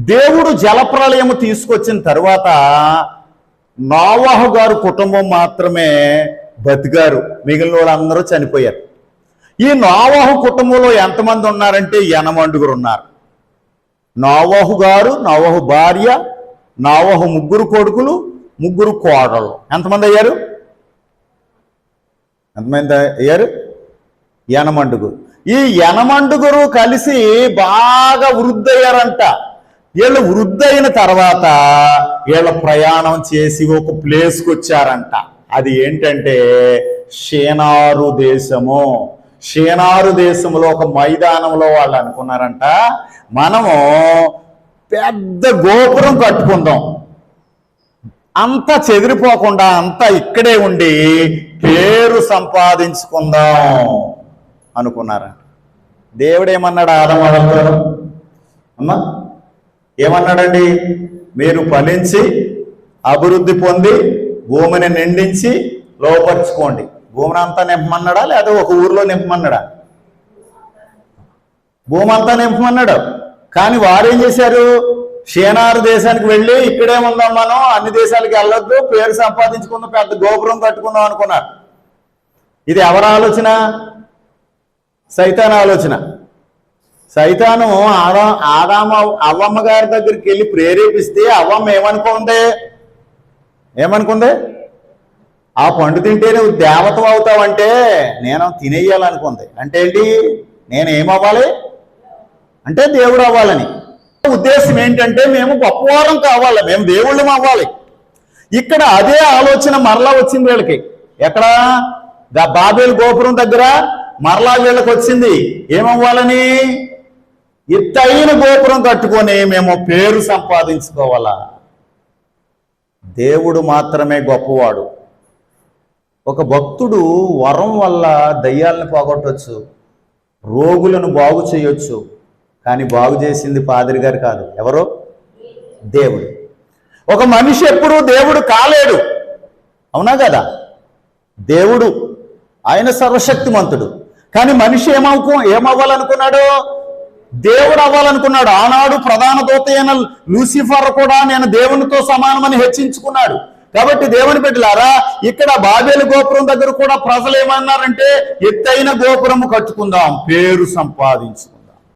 దేవుడు జలప్రళయము తీసుకొచ్చిన తర్వాత నోవహు గారు కుటుంబం మాత్రమే బతికారు, మిగిలిన వాళ్ళందరూ చనిపోయారు. ఈ నోవహు కుటుంబంలో ఎంతమంది ఉన్నారంటే 8 ఉన్నారు. నోవహు గారు, నోవహు భార్య, నోవహు 3 కొడుకులు, 3 కోడళ్ళు. ఎంతమంది అయ్యారు? 8. ఈ 8 కలిసి బాగా వృద్ధి అయ్యారంట. వీళ్ళు వృద్ధి అయిన తర్వాత వీళ్ళ ప్రయాణం చేసి ఒక ప్లేస్కి వచ్చారంట. అది ఏంటంటే షేనారు దేశము. షేనారు దేశంలో ఒక మైదానంలో వాళ్ళు అనుకున్నారంట, మనము పెద్ద గోపురం కట్టుకుందాం, అంతా చెదిరిపోకుండా అంతా ఇక్కడే ఉండి పేరు సంపాదించుకుందాం అనుకున్నారంట. దేవుడు ఏమన్నాడు ఆదమవలతో? అమ్మా ఏమన్నాడండి? మీరు ఫలించి అభివృద్ధి పొంది భూమిని నిండించి లోపరుచుకోండి. భూమిని అంతా నింపమన్నాడా లేదా ఒక ఊర్లో నింపమన్నాడా? భూమి అంతా నింపమన్నాడు. కానీ వారేం చేశారు? షేనారు దేశానికి వెళ్ళి ఇక్కడే ఉందాం, మనం అన్ని దేశాలకు వెళ్ళొద్దు, పేరు సంపాదించుకుందాం, పెద్ద గోపురం కట్టుకుందాం అనుకున్నారు. ఇది ఎవరి ఆలోచన? సైతాను ఆలోచన. సైతాను అవ్వమ్మ గారి దగ్గరికి వెళ్ళి ప్రేరేపిస్తే అవ్వమ్మ ఏమనుకుంది? ఆ పండు తింటే నువ్వు దేవత అవుతావంటే నేను తినేయాలనుకుంది. అంటే ఏంటి? నేను ఏమవ్వాలి అంటే దేవుడు అవ్వాలని. ఉద్దేశం ఏంటంటే మేము గొప్పవారం కావాలి, మేము దేవుళ్ళం అవ్వాలి. ఇక్కడ అదే ఆలోచన మరలా వచ్చింది వీళ్ళకి. ఎక్కడ? బాబేలు గోపురం దగ్గర మరలా వీళ్ళకి వచ్చింది. ఏమవ్వాలని? ఎత్తైన గోపురం కట్టుకొని మేము పేరు సంపాదించుకోవాలా. దేవుడు మాత్రమే గొప్పవాడు. ఒక భక్తుడు వరం వల్ల దయ్యాలను పోగొట్టవచ్చు, రోగులను బాగు చేయొచ్చు. కానీ బాగు చేసింది పాదిరి గారు కాదు. ఎవరో? దేవుడు. ఒక మనిషి ఎప్పుడూ దేవుడు కాలేడు, అవునా కదా? దేవుడు ఆయన సర్వశక్తిమంతుడు. కానీ మనిషి ఏమవ్వాలనుకున్నాడు? దేవుడు అవ్వాలనుకున్నాడు. ఆనాడు ప్రధాన దూత అయిన లూసిఫర్ కూడా నేను దేవునితో సమానమని హెచ్చించుకున్నాడు. కాబట్టి దేవుని బిడ్డలారా, ఇక్కడ బాబేలు గోపురం దగ్గర కూడా ప్రజలు ఏమన్నారంటే ఎత్తైన గోపురము కట్టుకుందాం, పేరు సంపాదించుకుందాం.